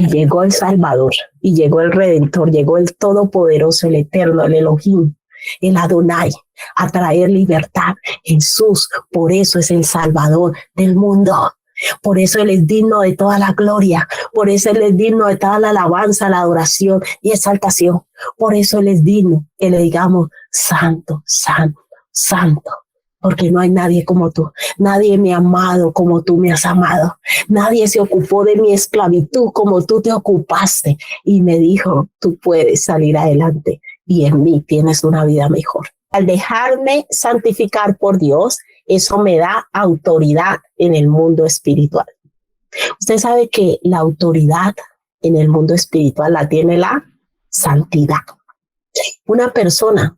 Y llegó el Salvador, y llegó el Redentor, llegó el Todopoderoso, el Eterno, el Elohim, el Adonai, a traer libertad. Jesús, por eso es el Salvador del mundo. Por eso Él es digno de toda la gloria. Por eso Él es digno de toda la alabanza, la adoración y exaltación. Por eso Él es digno que le digamos santo, santo, santo. Porque no hay nadie como tú. Nadie me ha amado como tú me has amado. Nadie se ocupó de mi esclavitud como tú te ocupaste. Y me dijo, tú puedes salir adelante y en mí tienes una vida mejor. Al dejarme santificar por Dios, eso me da autoridad en el mundo espiritual. Usted sabe que la autoridad en el mundo espiritual la tiene la santidad. Una persona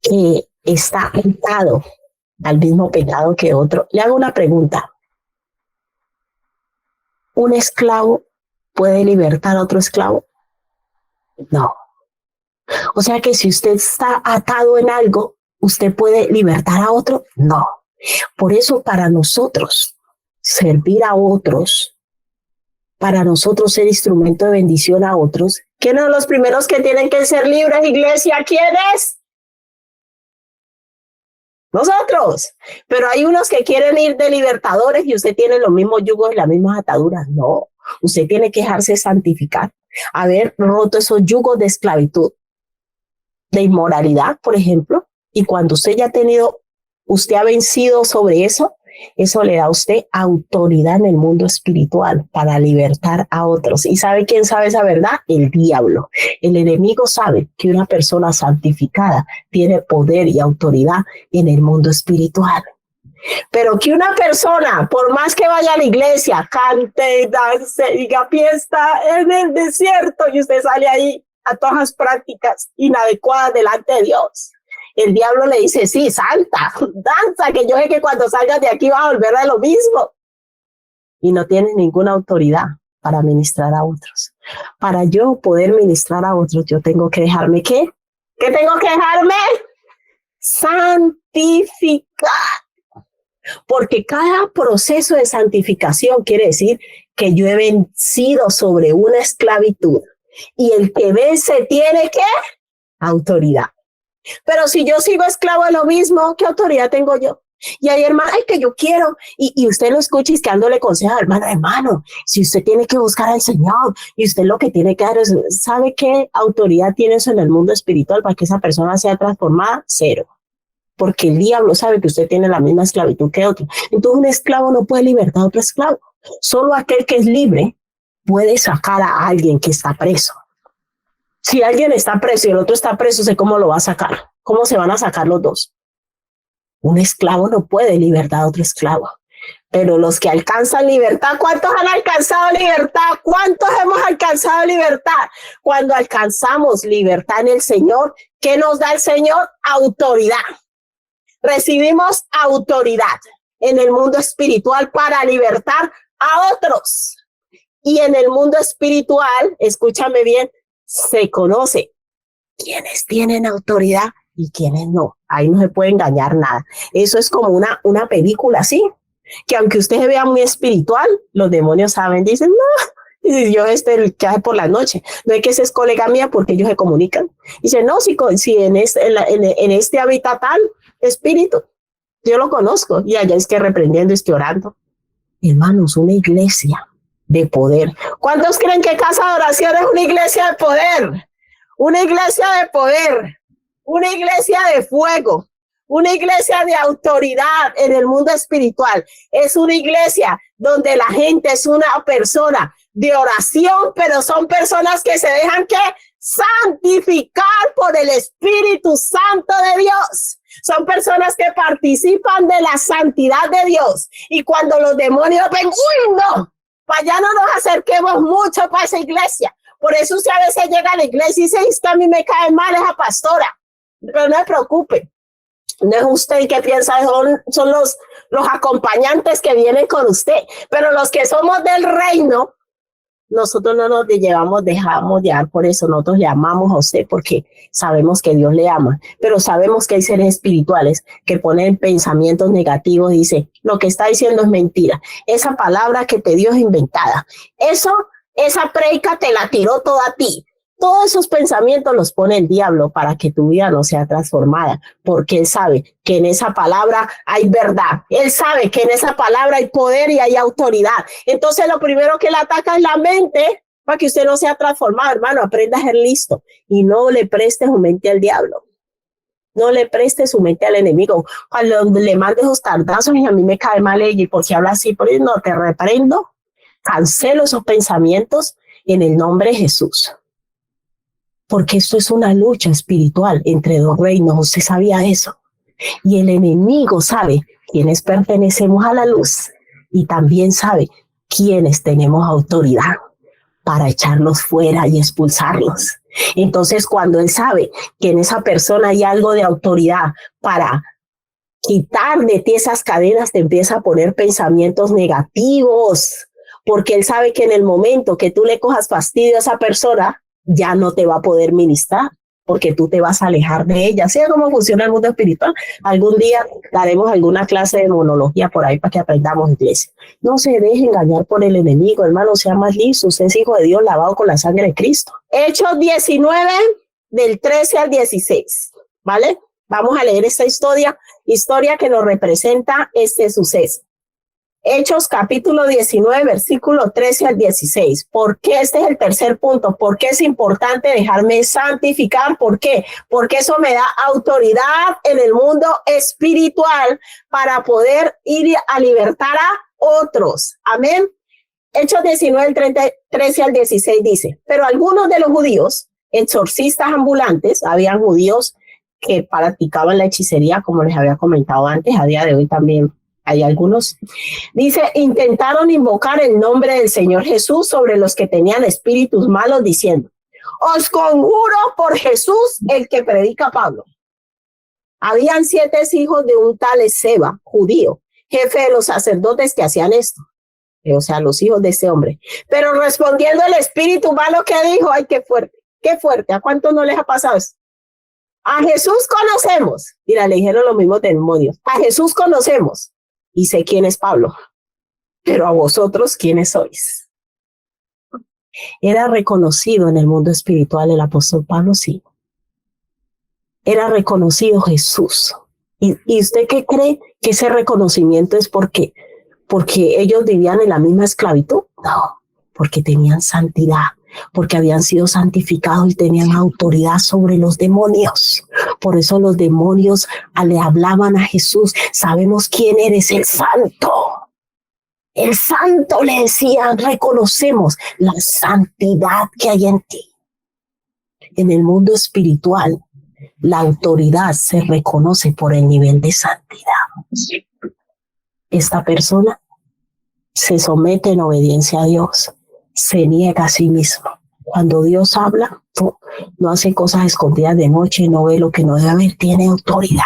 que está atado al mismo pecado que otro. Le hago una pregunta. ¿Un esclavo puede libertar a otro esclavo? No. O sea que si usted está atado en algo, ¿usted puede libertar a otro? No. Por eso para nosotros servir a otros, para nosotros ser instrumento de bendición a otros, ¿quiénes son los primeros que tienen que ser libres, iglesia? ¿Quiénes? Nosotros. Pero hay unos que quieren ir de libertadores y usted tiene los mismos yugos y las mismas ataduras. No, usted tiene que dejarse santificar, haber roto esos yugos de esclavitud, de inmoralidad, por ejemplo, y cuando usted ya ha tenido, usted ha vencido sobre eso, eso le da a usted autoridad en el mundo espiritual para libertar a otros. ¿Y sabe quién sabe esa verdad? El diablo. El enemigo sabe que una persona santificada tiene poder y autoridad en el mundo espiritual. Pero que una persona, por más que vaya a la iglesia, cante, dance, diga fiesta en el desierto y usted sale ahí a todas las prácticas inadecuadas delante de Dios, el diablo le dice, sí, salta, danza, que yo sé que cuando salgas de aquí vas a volver a lo mismo. Y no tienes ninguna autoridad para ministrar a otros. Para yo poder ministrar a otros, yo tengo que dejarme, ¿qué? ¿Qué tengo que dejarme? Santificar. Porque cada proceso de santificación quiere decir que yo he vencido sobre una esclavitud. Y el que vence tiene, ¿qué? Autoridad. Pero si yo sigo esclavo de lo mismo, ¿qué autoridad tengo yo? Y hay hermano, ay, que yo quiero. Y usted lo escucha y es que dándole consejo, hermano, si usted tiene que buscar al Señor y usted lo que tiene que dar es, ¿sabe qué autoridad tiene eso en el mundo espiritual para que esa persona sea transformada? Cero. Porque el diablo sabe que usted tiene la misma esclavitud que otro. Entonces un esclavo no puede libertar a otro esclavo. Solo aquel que es libre puede sacar a alguien que está preso. Si alguien está preso y el otro está preso, sé cómo lo va a sacar. ¿Cómo se van a sacar los dos? Un esclavo no puede libertar a otro esclavo. Pero los que alcanzan libertad, ¿cuántos han alcanzado libertad? ¿Cuántos hemos alcanzado libertad? Cuando alcanzamos libertad en el Señor, ¿qué nos da el Señor? Autoridad. Recibimos autoridad en el mundo espiritual para libertar a otros. Y en el mundo espiritual, escúchame bien, se conoce quiénes tienen autoridad y quiénes no. Ahí no se puede engañar nada. Eso es como una película, ¿sí? Que aunque usted se vea muy espiritual, los demonios saben, dicen, no, y yo el que hace por la noche, no es que ese es colega mía porque ellos se comunican. Dicen, no, si en este habita tal espíritu, yo lo conozco, y allá es que reprendiendo, es que orando. Hermanos, una iglesia de poder. ¿Cuántos creen que Casa de Oración es una iglesia de poder? Una iglesia de poder, una iglesia de fuego, una iglesia de autoridad en el mundo espiritual. Es una iglesia donde la gente es una persona de oración, pero son personas que se dejan que santificar por el Espíritu Santo de Dios. Son personas que participan de la santidad de Dios. Y cuando los demonios ven, ¡uy, no! Para allá no nos acerquemos mucho para esa iglesia. Por eso usted a veces llega a la iglesia y dice, es que a mí me cae mal esa pastora. Pero no se preocupe. No es usted el que piensa, son los acompañantes que vienen con usted. Pero los que somos del reino, nosotros no nos dejamos llevar por eso. Nosotros le amamos a usted porque sabemos que Dios le ama, pero sabemos que hay seres espirituales que ponen pensamientos negativos y dicen, lo que está diciendo es mentira. Esa palabra que te dio es inventada. Esa predica te la tiró toda a ti. Todos esos pensamientos los pone el diablo para que tu vida no sea transformada, porque él sabe que en esa palabra hay verdad. Él sabe que en esa palabra hay poder y hay autoridad. Entonces lo primero que le ataca es la mente para que usted no sea transformado. Hermano, aprenda a ser listo y no le preste su mente al diablo. No le preste su mente al enemigo. Cuando le mande esos tardazos y a mí me cae mal ella, porque habla así, por eso no te reprendo, cancelo esos pensamientos en el nombre de Jesús. Porque esto es una lucha espiritual entre dos reinos. Usted sabía eso. Y el enemigo sabe quiénes pertenecemos a la luz y también sabe quiénes tenemos autoridad para echarlos fuera y expulsarlos. Entonces, cuando él sabe que en esa persona hay algo de autoridad para quitar de ti esas cadenas, te empieza a poner pensamientos negativos, porque él sabe que en el momento que tú le cojas fastidio a esa persona, ya no te va a poder ministrar, porque tú te vas a alejar de ella. ¿Sí? ¿Cómo funciona el mundo espiritual? Algún día daremos alguna clase de monología por ahí para que aprendamos, iglesia. No se deje engañar por el enemigo, hermano, sea más listo. Usted es hijo de Dios, lavado con la sangre de Cristo. Hechos 19, del 13 al 16, ¿vale? Vamos a leer esta historia que nos representa este suceso. Hechos capítulo 19, versículo 13 al 16. ¿Por qué este es el tercer punto? ¿Por qué es importante dejarme santificar? ¿Por qué? Porque eso me da autoridad en el mundo espiritual para poder ir a libertar a otros. Amén. Hechos 19, 13 al 16 dice, pero algunos de los judíos, exorcistas ambulantes, habían judíos que practicaban la hechicería, como les había comentado antes, a día de hoy también hay algunos. Dice, intentaron invocar el nombre del Señor Jesús sobre los que tenían espíritus malos, diciendo, os conjuro por Jesús, el que predica Pablo. Habían 7 hijos de un tal Esceva, judío, jefe de los sacerdotes que hacían esto. O sea, los hijos de ese hombre. Pero respondiendo el espíritu malo que dijo, ay, qué fuerte, ¿a cuántos no les ha pasado eso? A Jesús conocemos. Mira, le dijeron los mismos demonios. A Jesús conocemos. Y sé quién es Pablo, pero a vosotros, ¿quiénes sois? Era reconocido en el mundo espiritual el apóstol Pablo, sí. Era reconocido Jesús. ¿Y usted qué cree que ese reconocimiento es porque ellos vivían en la misma esclavitud? No, porque tenían santidad, porque habían sido santificados y tenían autoridad sobre los demonios. Por eso los demonios le hablaban a Jesús, sabemos quién eres, el santo. El santo, le decían, reconocemos la santidad que hay en ti. En el mundo espiritual, la autoridad se reconoce por el nivel de santidad. Esta persona se somete en obediencia a Dios, se niega a sí mismo. Cuando Dios habla, no hace cosas escondidas de noche, no ve lo que no debe ver, tiene autoridad.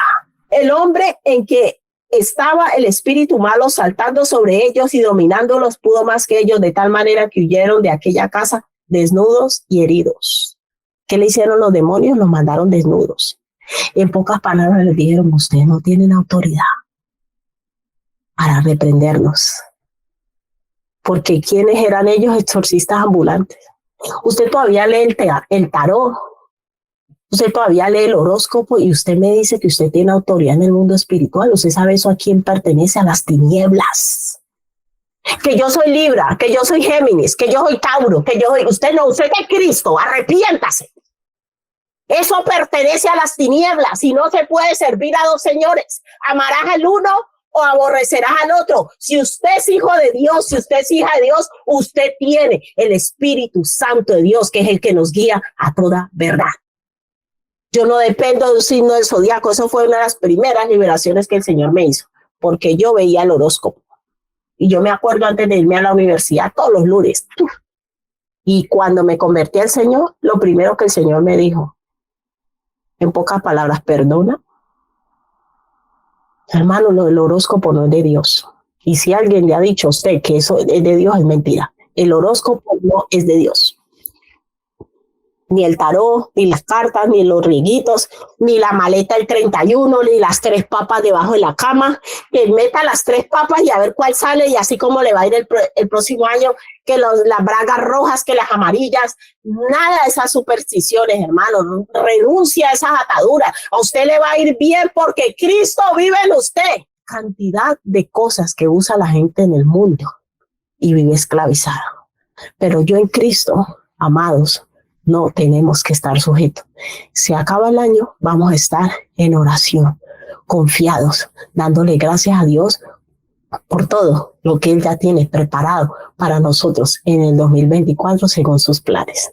El hombre en que estaba el espíritu malo saltando sobre ellos y dominándolos pudo más que ellos, de tal manera que huyeron de aquella casa desnudos y heridos. ¿Qué le hicieron los demonios? Los mandaron desnudos. En pocas palabras les dijeron, ustedes no tienen autoridad para reprendernos. Porque ¿quiénes eran ellos? Exorcistas ambulantes. Usted todavía lee el tarot, usted todavía lee el horóscopo y usted me dice que usted tiene autoridad en el mundo espiritual. Usted sabe eso a quién pertenece, a las tinieblas. Que yo soy Libra, que yo soy Géminis, que yo soy Tauro, que yo soy... Usted es Cristo, arrepiéntase. Eso pertenece a las tinieblas y no se puede servir a dos señores. Amarás al uno o aborrecerás al otro. Si usted es hijo de Dios, si usted es hija de Dios, usted tiene el Espíritu Santo de Dios, que es el que nos guía a toda verdad. Yo no dependo de un signo del zodiaco. Eso fue una de las primeras liberaciones que el Señor me hizo, porque yo veía el horóscopo. Y yo me acuerdo antes de irme a la universidad todos los lunes. Y cuando me convertí al Señor, lo primero que el Señor me dijo, en pocas palabras, perdona. Hermano, lo del horóscopo no es de Dios. Y si alguien le ha dicho a usted que eso es de Dios, es mentira. El horóscopo no es de Dios. Ni el tarot, ni las cartas, ni los riguitos, ni la maleta del 31, ni las 3 papas debajo de la cama. Que meta las 3 papas y a ver cuál sale, y así como le va a ir el próximo año, que las bragas rojas, que las amarillas. Nada de esas supersticiones, hermano. Renuncia a esas ataduras. A usted le va a ir bien porque Cristo vive en usted. Cantidad de cosas que usa la gente en el mundo y vive esclavizado. Pero yo en Cristo, amados, no tenemos que estar sujetos. Se acaba el año, vamos a estar en oración, confiados, dándole gracias a Dios por todo lo que Él ya tiene preparado para nosotros en el 2024 según sus planes.